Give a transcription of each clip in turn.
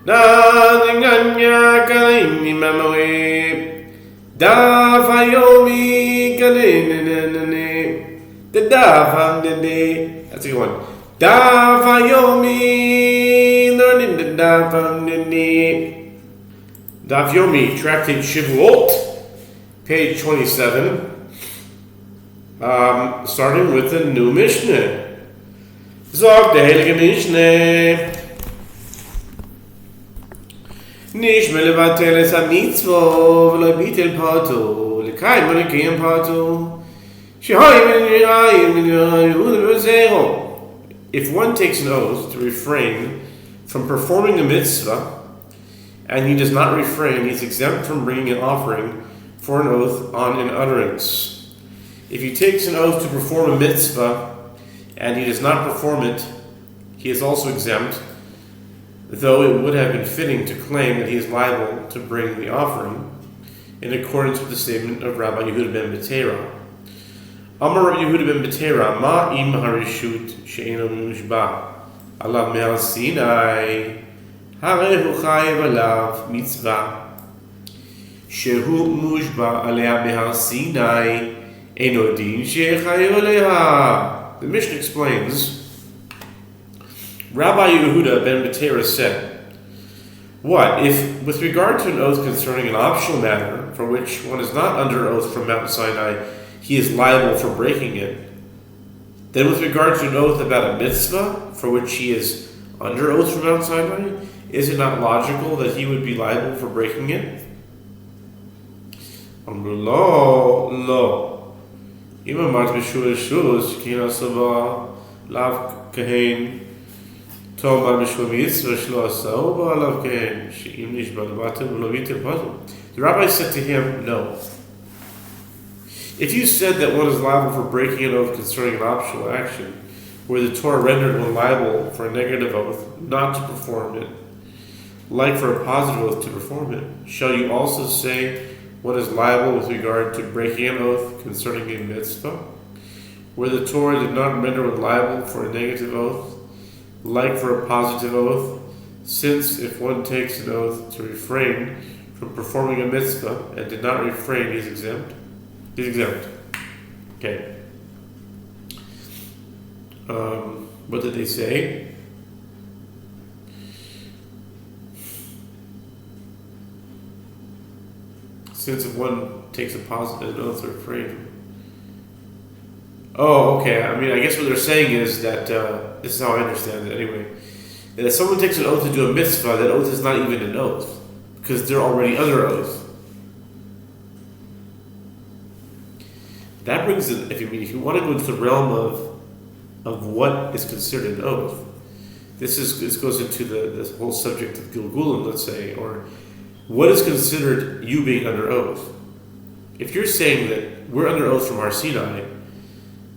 Nadinganya kalini mamaway. Daf Yomi kalini. The Daf Dindi. That's a good one. Daf Yomi. Learning the Daf Dindi. Daf Yomi, Tractate Shevuos, page 27. Starting with the new Mishnah. Zog the Heilige Mishnah. Nish melevatel es ha-mitzvah v'lo bitel pato l'kayim v'l'kiyim pato shehayim v'yayim. If one takes an oath to refrain from performing a mitzvah and he does not refrain, he is exempt from bringing an offering for an oath on an utterance. If he takes an oath to perform a mitzvah and he does not perform it, he is also exempt, though it would have been fitting to claim that he is liable to bring the offering, in accordance with the statement of Rabbi Yehuda ben Betera. Amar Rabbi Yehuda ben Betera, ma im harishut she'eno mushba alav me'al Sinai, harehu chayev alav mitzvah shehu mushba alea me'al Sinai, eno din she'chayev aleha. The Mishnah explains, Rabbi Yehuda ben Betera said, what, if with regard to an oath concerning an optional matter for which one is not under oath from Mount Sinai, he is liable for breaking it, then with regard to an oath about a mitzvah for which he is under oath from Mount Sinai, is it not logical that he would be liable for breaking it? Lo. Imamat b'shul kina sava lav kahen. The rabbi said to him, no. If you said that one is liable for breaking an oath concerning an optional action, where the Torah rendered one liable for a negative oath not to perform it, like for a positive oath to perform it, shall you also say one is liable with regard to breaking an oath concerning a mitzvah, where the Torah did not render one liable for a negative oath, like for a positive oath, since if one takes an oath to refrain from performing a mitzvah and did not refrain, he is exempt? He's exempt. Okay. What did they say? Since if one takes an oath to refrain. Oh, okay. I mean, I guess what they're saying is that, this is how I understand it anyway, that if someone takes an oath to do a mitzvah, that oath is not even an oath, because they're already under oath. That brings it, if you want to go into the realm of what is considered an oath, this goes into this whole subject of Gilgulim, let's say, or what is considered you being under oath. If you're saying that we're under oath from Har Sinai,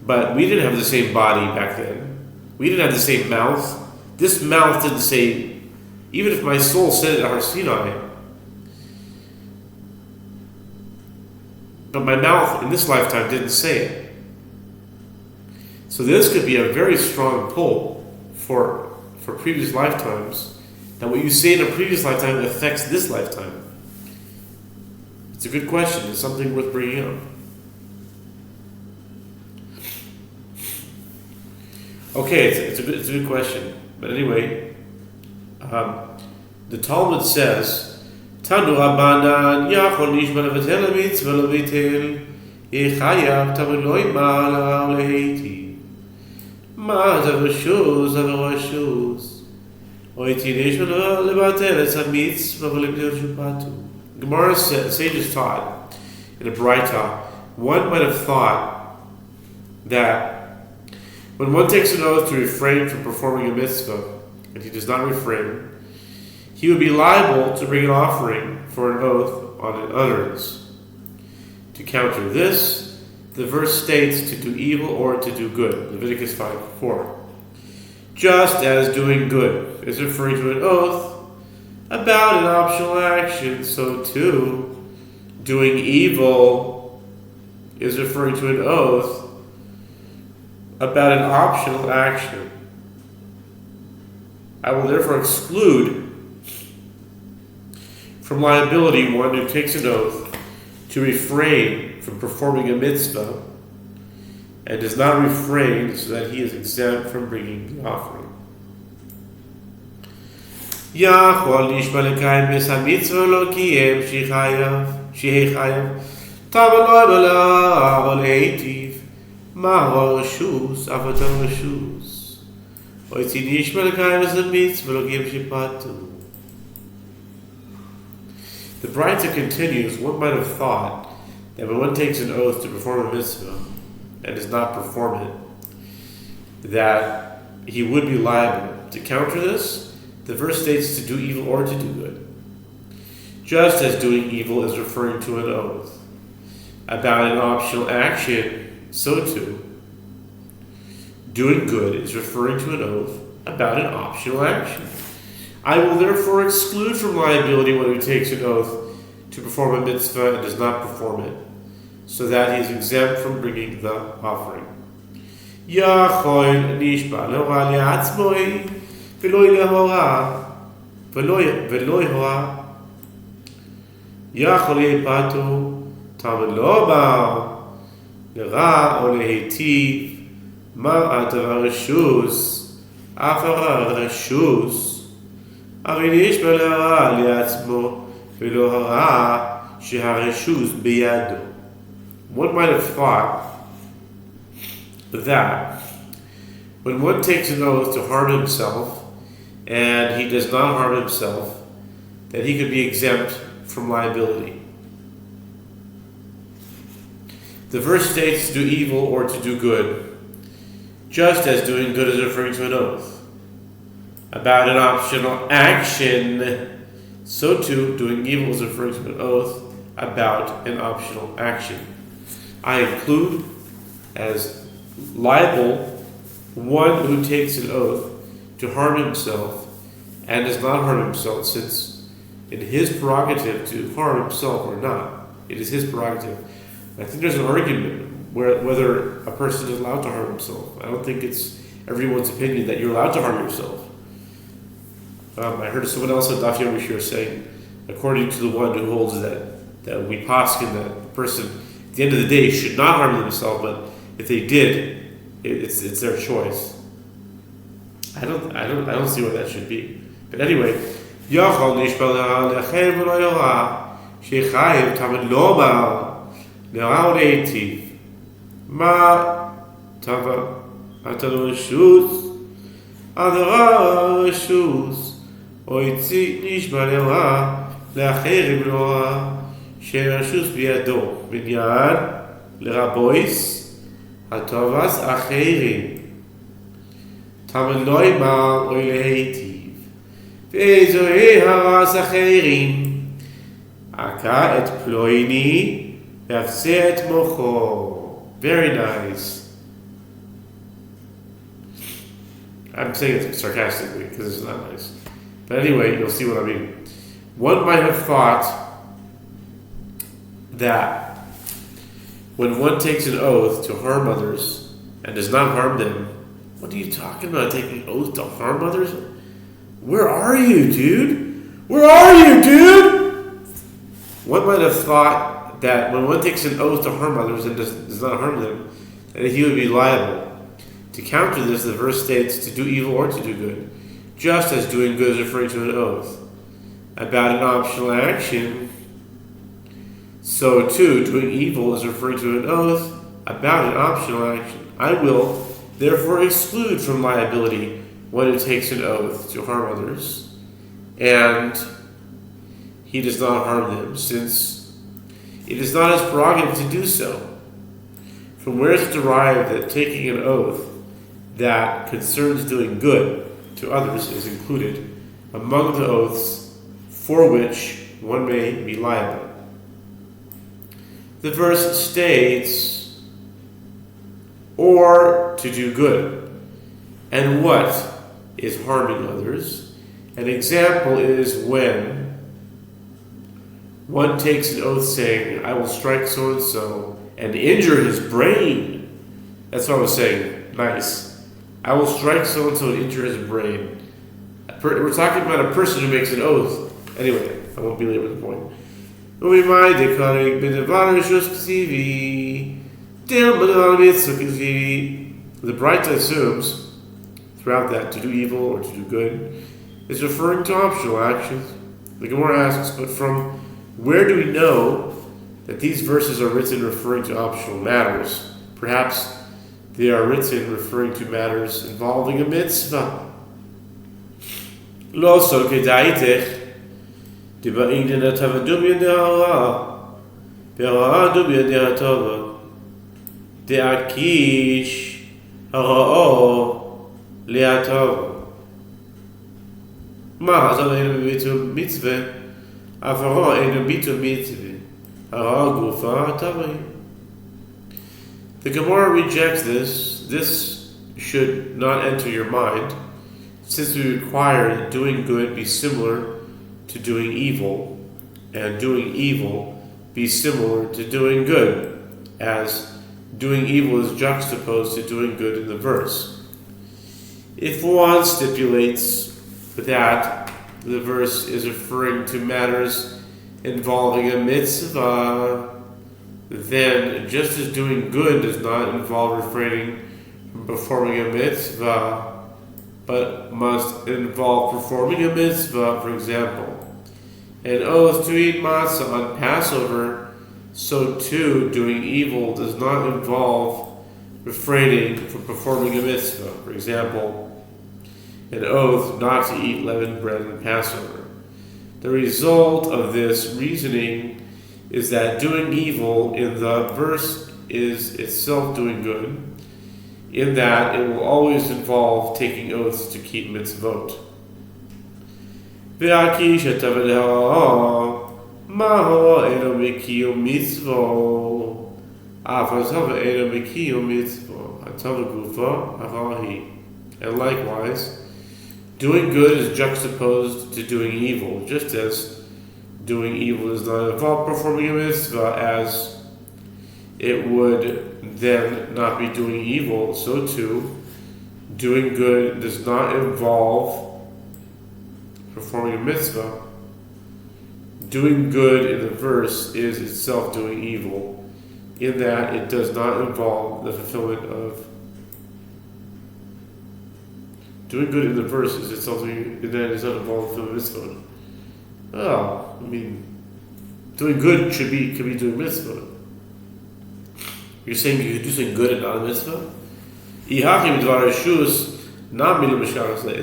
but we didn't have the same body back then. We didn't have the same mouth. This mouth didn't say, even if my soul said it at Har Sinai, but my mouth in this lifetime didn't say it. So this could be a very strong pull for previous lifetimes, that what you say in a previous lifetime affects this lifetime. It's a good question. It's something worth bringing up. Okay, it's a good question. But anyway, the Talmud says, Tanu Rabbanan Yachol Nishma Levatel Mitzvah Levitel Yechayav Tameloi Ma'ala Leheiti Ma Zavashuz Zavashuz Oiti Nishma Levatel Es HaMitzvah Levitel Shupatu. Gemara sages taught in a Braita, one might have thought that when one takes an oath to refrain from performing a mitzvah, and he does not refrain, he would be liable to bring an offering for an oath on an utterance. To counter this, the verse states to do evil or to do good, Leviticus 5:4. Just as doing good is referring to an oath about an optional action, so too doing evil is referring to an oath about an optional action. I will therefore exclude from liability one who takes an oath to refrain from performing a mitzvah and does not refrain so that he is exempt from bringing the offering. Yachol nishba lekayim es ha-mitzvah lo kiyem shehei chayav tavan lo b'la o leitiv ma'ho reshus avatar reshus oitzi nishba lekayim es ha-mitzvah lo kiyem shepatu. The Braita continues, one might have thought that when one takes an oath to perform a mitzvah and does not perform it, that he would be liable. To counter this, the verse states to do evil or to do good. Just as doing evil is referring to an oath about an optional action, so too, doing good is referring to an oath about an optional action. I will therefore exclude from liability one who takes an oath to perform a mitzvah and does not perform it, so that he is exempt from bringing the offering. Yachol nishba le'ora le'atzmoi v'lo yehora Yachol yeipatu tamid lo ba le'ra o le'hitiv ma'at reshus afar reshus הרי נשבע להרע לעצמו ולא הרע שהרשוס בידו. One might have thought that when one takes an oath to harm himself and he does not harm himself, that he could be exempt from liability. The verse states to do evil or to do good, just as doing good is referring to an oath about an optional action, so too doing evil is referring to an oath about an optional action. I include as liable one who takes an oath to harm himself and does not harm himself, since it is his prerogative to harm himself or not. It is his prerogative. I think there's an argument whether a person is allowed to harm himself. I don't think it's everyone's opinion that you're allowed to harm yourself. I heard someone else at Daf Yomi saying, according to the one who holds that we poskin that the person at the end of the day should not harm themselves, but if they did, it's their choice. I don't see what that should be. But anyway, Yachol nishba lechem v'lo yora shechayev tamid lo ba le'ra leitiv ma tava atalu reshus adara reshus oitzi nishba le'ra לאחרים לא שרשוס בידו בניין לרבויס הטובס אחרים תמיד לא ימר או להיטיב ואיזוהי הרס אחרים עקה את פלויני והפסה את מוחו. Very nice. I'm saying it sarcastically because it's not nice, but anyway, you'll see what I mean. One might have thought that when one takes an oath to harm others and does not harm them, what are you talking about, taking an oath to harm others? Where are you, dude? Where are you, dude? One might have thought that when one takes an oath to harm others and does not harm them, that he would be liable. To counter this, the verse states to do evil or to do good, just as doing good is referring to an oath about an optional action, so too doing evil is referring to an oath about an optional action. I will therefore exclude from liability one who takes an oath to harm others and he does not harm them, since it is not his prerogative to do so. From where it's derived that taking an oath that concerns doing good to others is included among the oaths for which one may be liable. The verse states, or to do good. And what is harming others? An example is when one takes an oath saying, I will strike so-and-so and injure his brain. That's what I was saying. Nice. I will strike so-and-so and injure his brain. We're talking about a person who makes an oath Anyway, I won't belabor the point. The Braita assumes throughout that to do evil or to do good is referring to optional actions. The Gemara asks, but from where do we know that these verses are written referring to optional matters? Perhaps they are written referring to matters involving a mitzvah. Lo so kedaitech diba'in denatavadum yadehara be'aradum yadehatava de'akish hara'o le'atava ma hazal einu bitul mitzvah afaro einu bitul mitzvah hara gufa tavai. The Gemara rejects this. This should not enter your mind, since we require that doing good be similar to doing evil, and doing evil be similar to doing good, as doing evil is juxtaposed to doing good in the verse. If one stipulates that the verse is referring to matters involving a mitzvah, then just as doing good does not involve refraining from performing a mitzvah, but must involve performing a mitzvah, for example, an oath to eat matzah on Passover, so too doing evil does not involve refraining from performing a mitzvah, for example, an oath not to eat leavened bread on Passover. The result of this reasoning is that doing evil in the verse is itself doing good, in that it will always involve taking oaths to keep mitzvot. And likewise, doing good is juxtaposed to doing evil, just as doing evil does not involve performing a mitzvah, as it would then not be doing evil, so too doing good does not involve performing a mitzvah. Doing good in the verse is itself doing evil, in that it does not involve the fulfillment of doing good in the verse is itself doing, in that it does not involve the fulfillment of mitzvah. Oh, I mean, doing good could be doing mitzvah. You're saying you could do something good and not a mitzvah? The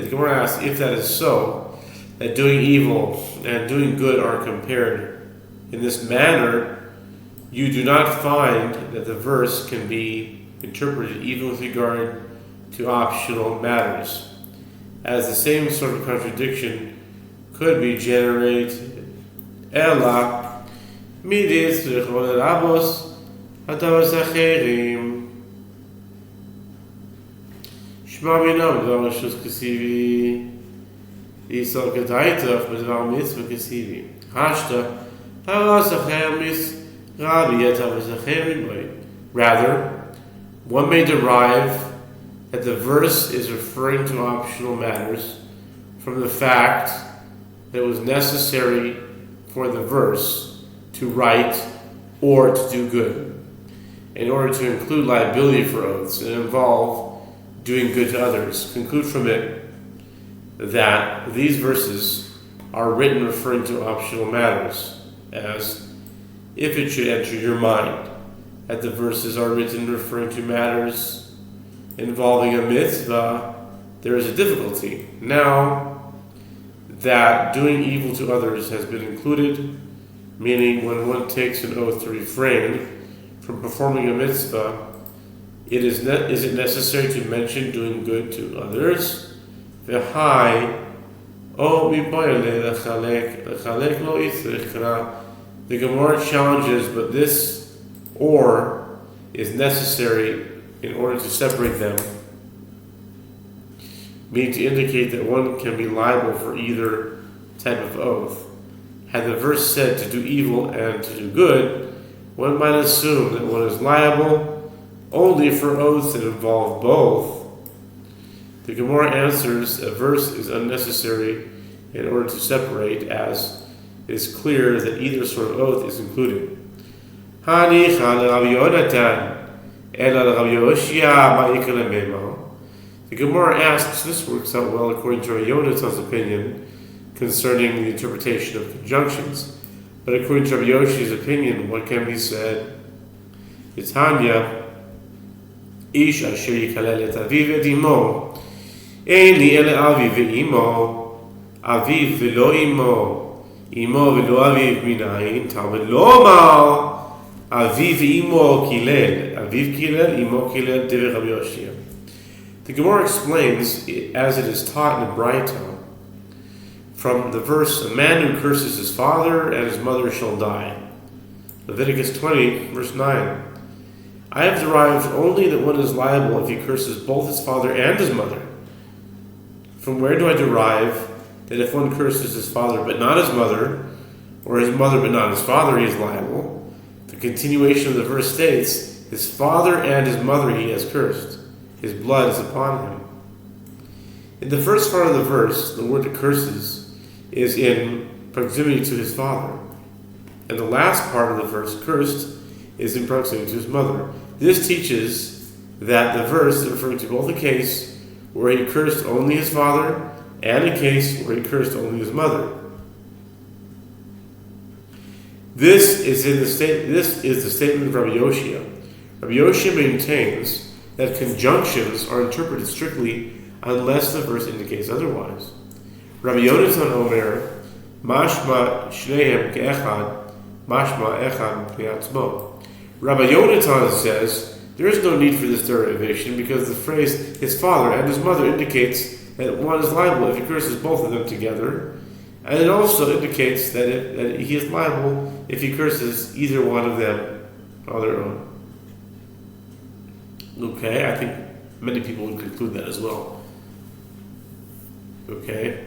Gemara asks, if that is so, that doing evil and doing good are compared in this manner, you do not find that the verse can be interpreted even with regard to optional matters, as the same sort of contradiction could be generated. Ella midis rechon rabos hatavos acherim shma minam dvar reshus kesivi yisol kedaitach b'dvar mitzvah kesivi hashta haras acher mis rabi hatavos acherim boy. Rather, one may derive that the verse is referring to optional matters from the fact that it was necessary for the verse to write or to do good, in order to include liability for oaths and involve doing good to others. Conclude from it that these verses are written referring to optional matters, as if it should enter your mind that the verses are written referring to matters involving a mitzvah, there is a difficulty. Now that doing evil to others has been included, meaning when one takes an oath to refrain from performing a mitzvah, is it necessary to mention doing good to others? The Gemara challenges, but this or is necessary in order to separate them, meaning to indicate that one can be liable for either type of oath. Had the verse said to do evil and to do good, one might assume that one is liable only for oaths that involve both. The Gemara answers a verse is unnecessary in order to separate, as it is clear that either sort of oath is included. Hanicha Rabbi Yonatan Ela Rabbi Yehoshua Ma'ikal Memo. The Gemara asks, this works out well according to Rabbi Yonatan's opinion concerning the interpretation of conjunctions. But according to Rabbi Yoshi's opinion, what can be said? Tanya, Ish asher yikalel et aviv et imo, ein li ele aviv ve'imo, aviv ve'lo imo, imo ve'lo aviv minayin, talmud lo mal, aviv ve'imo kilel, aviv kilel, imo kilel, divrei Rabbi Yoshua. The Gemara explains, as it is taught in the Braita, from the verse, a man who curses his father and his mother shall die. Leviticus 20, verse 9. I have derived only that one is liable if he curses both his father and his mother. From where do I derive that if one curses his father but not his mother, or his mother but not his father, he is liable? The continuation of the verse states, his father and his mother he has cursed. His blood is upon him. In the first part of the verse, the word curses is in proximity to his father. And the last part of the verse, cursed, is in proximity to his mother. This teaches that the verse is referring to both a case where he cursed only his father and a case where he cursed only his mother. This is the statement of Rabbi Yehoshua. Rabbi Yehoshua maintains that conjunctions are interpreted strictly unless the verse indicates otherwise. Rabbi Yonatan Omer, Mashma Shnehem Ke'echad, Mashma Echad P'yatzmo. Rabbi Yonatan says there is no need for this derivation because the phrase his father and his mother indicates that one is liable if he curses both of them together, and it also indicates that he is liable if he curses either one of them on their own. Okay, I think many people would conclude that as well. Okay.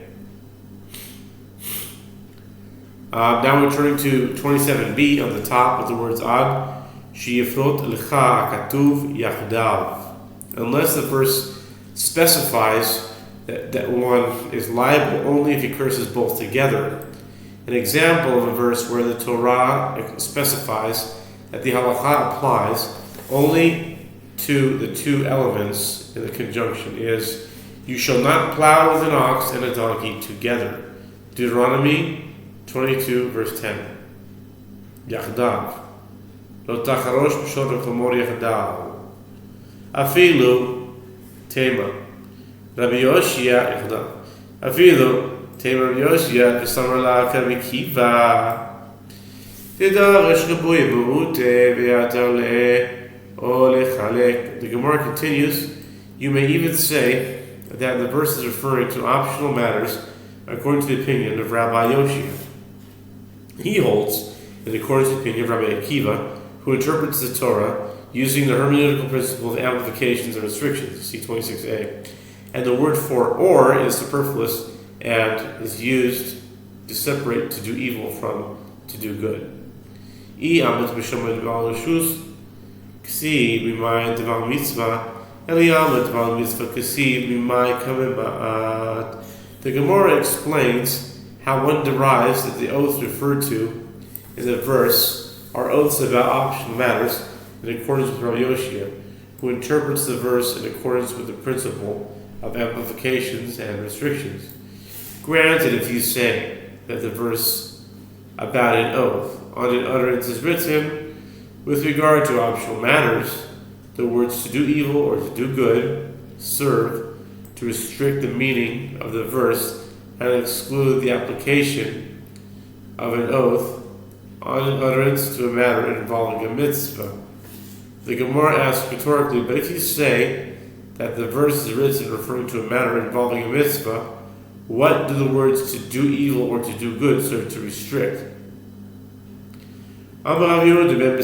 Now we're turning to 27b on the top with the words Ad Sheyifrot Lecha Akatuv Yachdav. Unless the verse specifies that one is liable only if he curses both together. An example of a verse where the Torah specifies that the halacha applies only to the two elements in the conjunction is, you shall not plow with an ox and a donkey together. Deuteronomy 22, verse 10. Yachdav. Lo tacharosh b'shor v'chomor yachdav. Afilu tema. Rabbi Yehoshua yachdav. Afilu tema Rabbi Yehoshua v'samar la k'Rabbi Tidaresh rebuy b'ute v'yatar the Gemara continues, you may even say that the verse is referring to optional matters according to the opinion of Rabbi Yehoshua. He holds, in accordance with the opinion of Rabbi Akiva, who interprets the Torah using the hermeneutical principle of amplifications and restrictions, see 26a. And the word for or is superfluous and is used to separate to do evil from to do good. The Gemara explains how one derives that the oaths referred to in the verse are oaths about optional matters in accordance with Rabbi Yehoshua, who interprets the verse in accordance with the principle of amplifications and restrictions. Granted, if you say that the verse about an oath on an utterance is written with regard to optional matters, the words to do evil or to do good serve to restrict the meaning of the verse and exclude the application of an oath on an utterance to a matter involving a mitzvah. The Gemara asks rhetorically, but if you say that the verse is written referring to a matter involving a mitzvah, what do the words to do evil or to do good serve to restrict? Rabbanan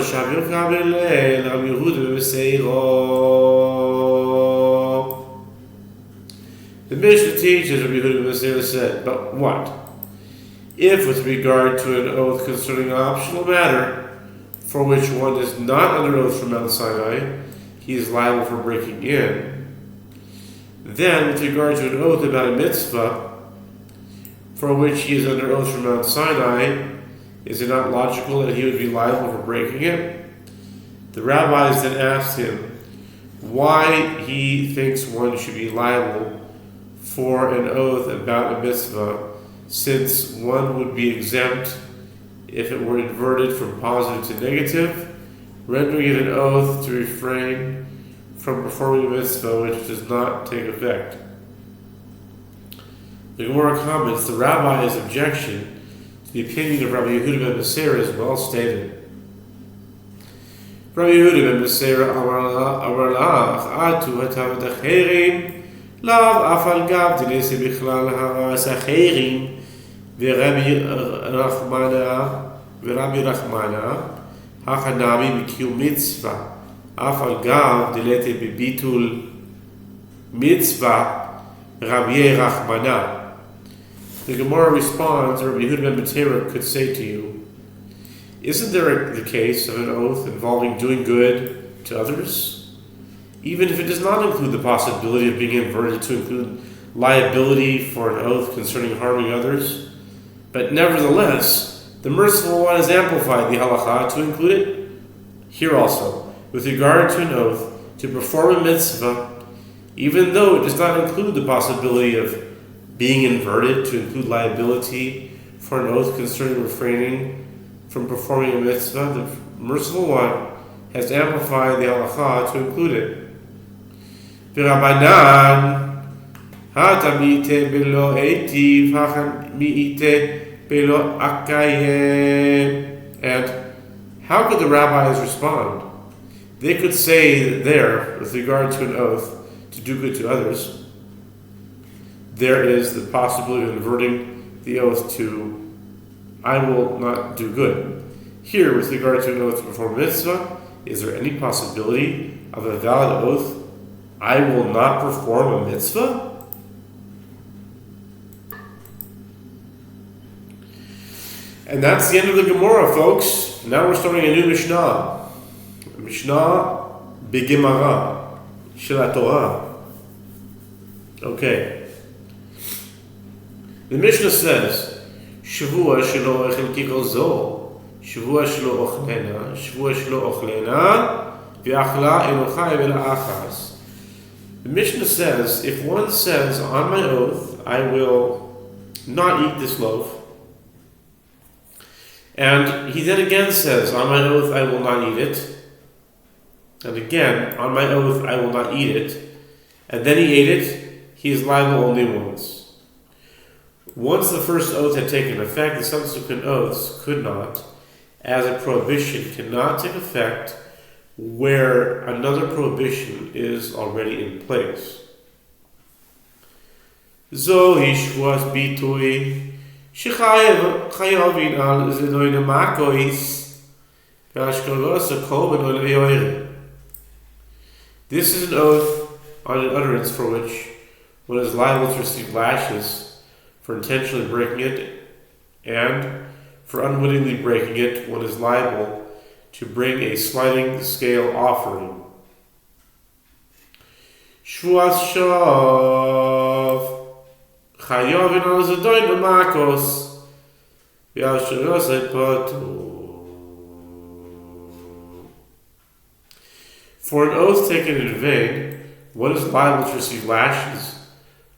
Shavim Kabel Rabbi Yehuda B'Meseiro. The Mishnah teaches, Rabbi Yehuda B'Meseiro said, but what? If with regard to an oath concerning an optional matter for which one is not under oath from Mount Sinai, he is liable for breaking in, Then, with regard to an oath about a mitzvah, for which he is under oath from Mount Sinai, is it not logical that he would be liable for breaking it? The rabbis then asked him why he thinks one should be liable for an oath about a mitzvah, since one would be exempt if it were inverted from positive to negative, rendering it an oath to refrain from performing a mitzvah which does not take effect. The Gemara comments, the rabbi's objection to the opinion of Rabbi Yehuda ben Beseira is well stated. Rabbi Yehuda ben Beseira amar lach atu hatavat acherim lav afal gav dinesi bichlal haras acherim v'Rabbi Rachmana hachanami b'kiyum mitzvah afal gav dilete b'bitul mitzvah Rabbi Rachmana. The Gemara responds, Rabbi Yehuda ben Beseira could say to you, isn't there the case of an oath involving doing good to others? Even if it does not include the possibility of being inverted to include liability for an oath concerning harming others, but nevertheless, the merciful one has amplified the halakha to include it here also, with regard to an oath to perform a mitzvah, even though it does not include the possibility of being inverted to include liability for an oath concerning refraining from performing a mitzvah, the merciful one has amplified the halakha to include it. V'Rabbanan hatamite belo eitiv hachamiite belo akayem. And how could the rabbis respond? They could say there, with regard to an oath to do good to others, there is the possibility of inverting the oath to I will not do good. Here, with regard to an oath to perform a mitzvah, is there any possibility of a valid oath, I will not perform a mitzvah? And that's the end of the Gemara, folks. Now we're starting a new Mishnah. Mishnah B'Gemara Shel Torah. Okay. The Mishnah says, Shevuos shelo ochel kikol zo, Shevuos shelo ochlena, Shevuos shelo ochlena, v'achla enochai v'la'achas. The Mishnah says, if one says, on my oath, I will not eat this loaf, and he then again says, on my oath, I will not eat it, and again, on my oath, I will not eat it, and then he ate it, he is liable only once. Once the first oath had taken effect, the subsequent oaths could not, as a prohibition cannot take effect where another prohibition is already in place. Zohi Shevuos bitui shechayavin al zedoin makois v'ashkalos akol b'nol v'yoyre. This is an oath on an utterance for which one is liable to receive lashes for intentionally breaking it, and for unwittingly breaking it, one is liable to bring a sliding scale offering. Shevuos shav chayavin al zedoin b'makos v'ashkalos patu. For an oath taken in vain, one is liable to receive lashes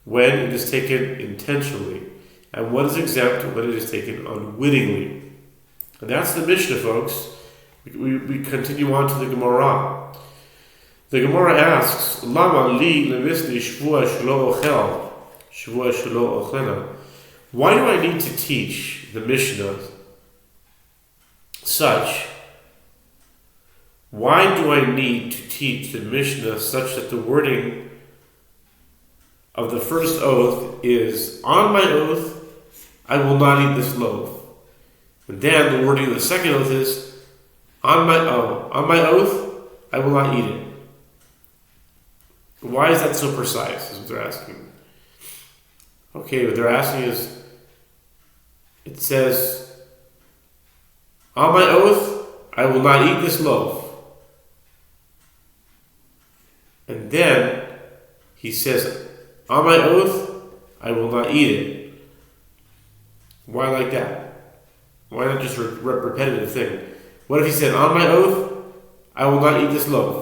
when it is taken intentionally, and one is exempt when it is taken unwittingly. And that's the Mishnah, folks. We continue on to the Gemara. The Gemara asks, Lama li levisni Shevuos shelo ochel, Shevuos shelo ochlena. Why do I need to teach the Mishnah such? Why do I need to teach the Mishnah such that the wording of the first oath is, on my oath, I will not eat this loaf. And then the wording of the second oath is, on my oath, I will not eat it. Why is that so precise, is what they're asking. Okay, what they're asking is, it says, on my oath, I will not eat this loaf. And then he says, on my oath, I will not eat it. Why like that? Why not just repetitive thing? What if he said, on my oath, I will not eat this loaf.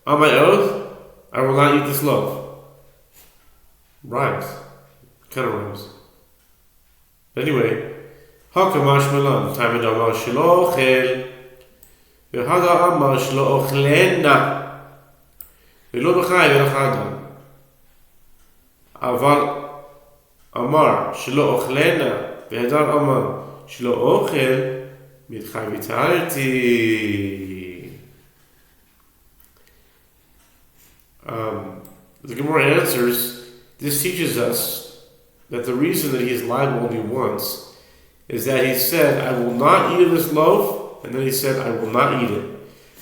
On my oath, I will not eat this loaf. Rhymes. Kind of rhymes. But anyway, Hakamash Malan, Time Amar Shelo Ochel, V'Hada Amar Shelo Ochlena, V'Lo B'Chai V'Lachadam. אבל אמר שלא אוכלנה והדר אמר שלא אוכל מתחי ויתרתי. The Gemara answers, this teaches us that the reason that he is liable only once is that he said, I will not eat of this loaf, and then he said, I will not eat it.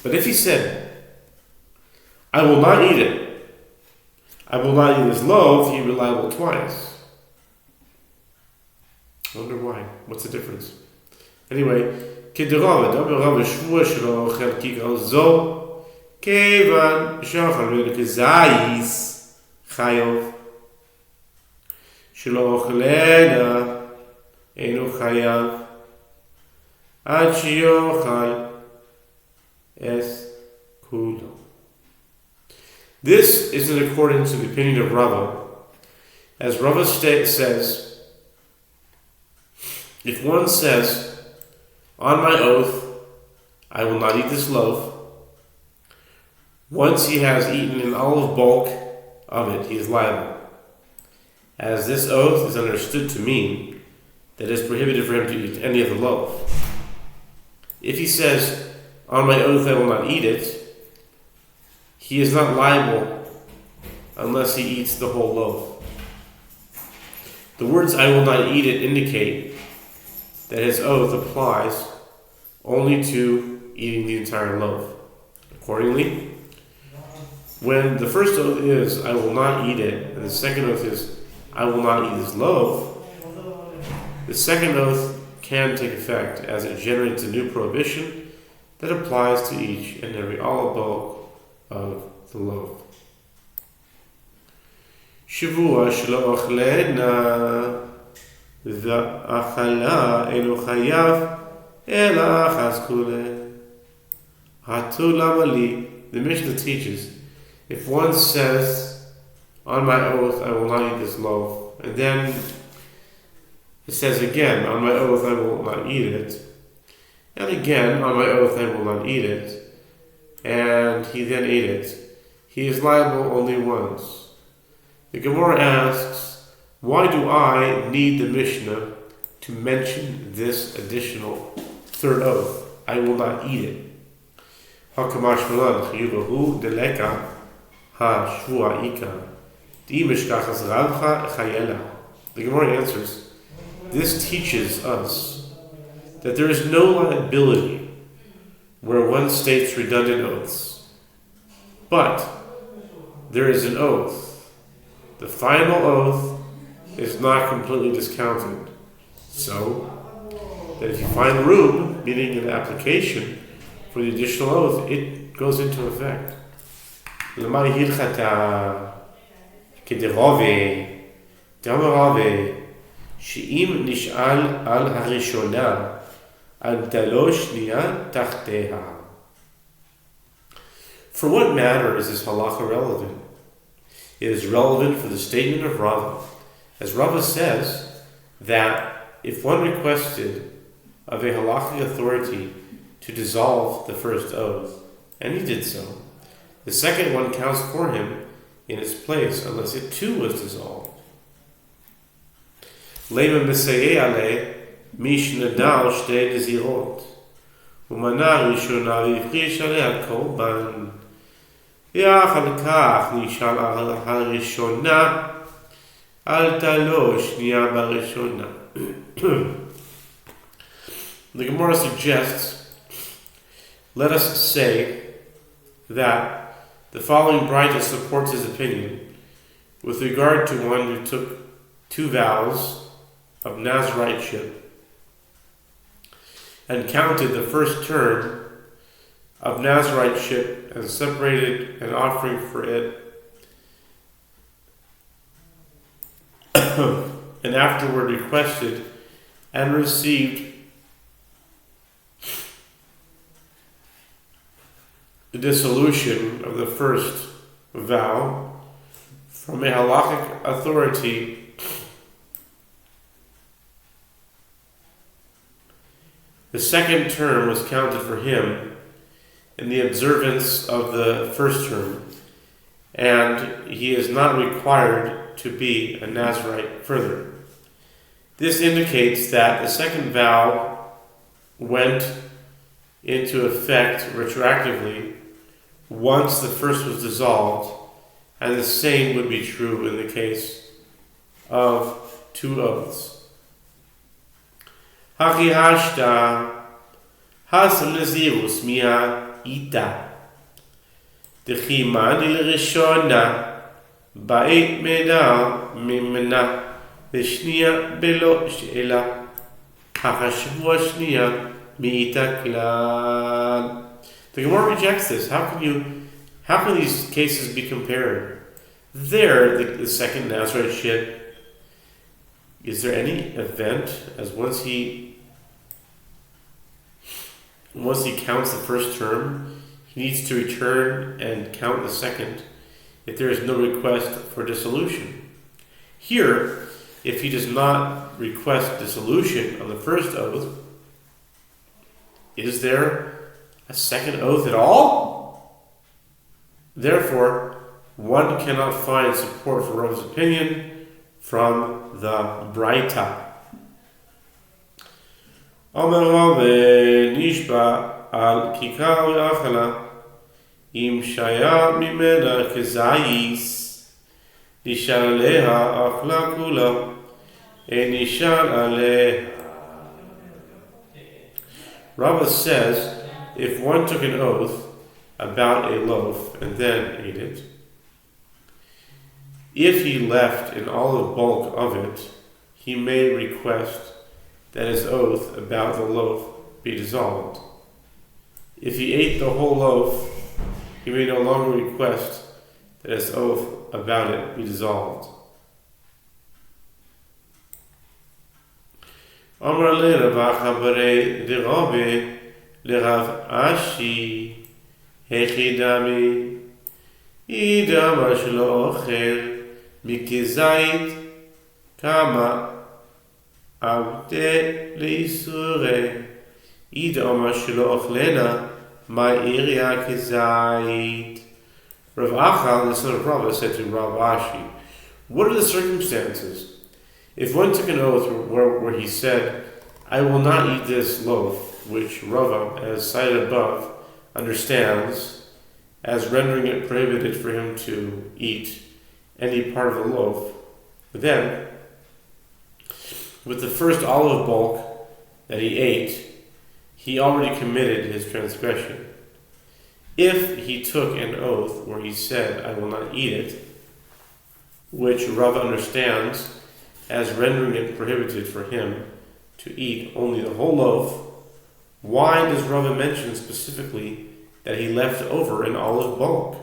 But if he said, I will not eat it, I will not eat this loaf, he'd be liable twice. I wonder why. What's the difference? Anyway, כדרבה, דבר רב שבוע שלא אוכל כיכר זו, כיוון שאוכל כזייס חיוב, שלא אוכלנה אינו חייב, עד שיאכל אס כולו. This is in accordance to the opinion of Rava. As Rava says, if one says, on my oath, I will not eat this loaf, once he has eaten an olive bulk of it, he is liable. As this oath is understood to mean that it is prohibited for him to eat any of the loaf. If he says, on my oath I will not eat it, he is not liable unless he eats the whole loaf. The words I will not eat it indicate that his oath applies only to eating the entire loaf. Accordingly, when the first oath is I will not eat it, and the second oath is I will not eat this loaf, the second oath can take effect as it generates a new prohibition that applies to each and every olive bulk of the loaf. Shevuos שלא אוכלנה ואכלה אינו חייב אלא אחז כולה. Hatu lama li. The Mishnah teaches, if one says, on my oath I will not eat this loaf, and then it says again, on my oath I will not eat it, and again, on my oath I will not eat it, and he then ate it, he is liable only once. The Gemara asks, why do I need the Mishnah to mention this additional third oath? I will not eat it. Hakamash malan chiyuvahu deleka ha shvua ika di mishkachas rabcha chayela. The Gemara answers, this teaches us that there is no liability where one states redundant oaths, but there is an oath. The final oath is not completely discounted, so that if you find room, meaning an application for the additional oath, it goes into effect. Lemay hilchata kederove damarave she'im nish'al al harishona al talosh niya tachteha. For what matter is this halacha relevant? It is relevant for the statement of Rava. As Rava says, that if one requested of a halachic authority to dissolve the first oath, and he did so, the second one counts for him in its place, unless it too was dissolved. Lema mesayeh ale mishnadal shtei nezirot, umana rishona v'ifrish alei kolban. יחד כך נשאל על הראשונה, אל תלו שנייה בראשונה. The Gemara suggests, let us say that the following brayta supports his opinion with regard to one who took 2 vows of Nazirite and counted the first term of Nazirite and separated an offering for it and afterward requested and received the dissolution of the first vow from a halachic authority, the second term was counted for him in the observance of the first term, and he is not required to be a Nazirite further. This indicates that the second vow went into effect retroactively once the first was dissolved, and the same would be true in the case of two oaths. Haki hashta hasam nazirus mia ita dechimani l'rishona ba'et meda mimena v'shniya belo she'ela hachashvu shniya mi'ita klal. The Gemara rejects this. How can these cases be compared? There, the second Nazirite, is there any event as once he counts the first term, he needs to return and count the second if there is no request for dissolution? Here, if he does not request dissolution on the first oath, is there a second oath at all? Therefore, one cannot find support for Rav's opinion from the Braita. Omer Rav nishba al kikar v'achala im shaya mimena kezayis nishal aleha achla kula nishal aleha. Rava says, if one took an oath about a loaf and then ate it, if he left an olive bulk of it, he may request that his oath about the loaf be dissolved. If he ate the whole loaf, he may no longer request that his oath about it be dissolved. Amar le Rav Achabare de Rabbe Rav Ashi Hechidami Idama Shlo Ocher Mikizait Kama Abde Leisure Idama Shlo Ochlena Ma'iria Kizait. Rav Achal, the son of Rava, said to Rav Ashi, what are the circumstances if one took an oath where he said, I will not eat this loaf, which Rava, as cited above, understands as rendering it prohibited for him to eat any part of the loaf. But then, with the first olive bulk that he ate, he already committed his transgression. If he took an oath where he said, I will not eat it, which Rava understands as rendering it prohibited for him to eat only the whole loaf, why does Rava mention specifically that he left over an olive bulk?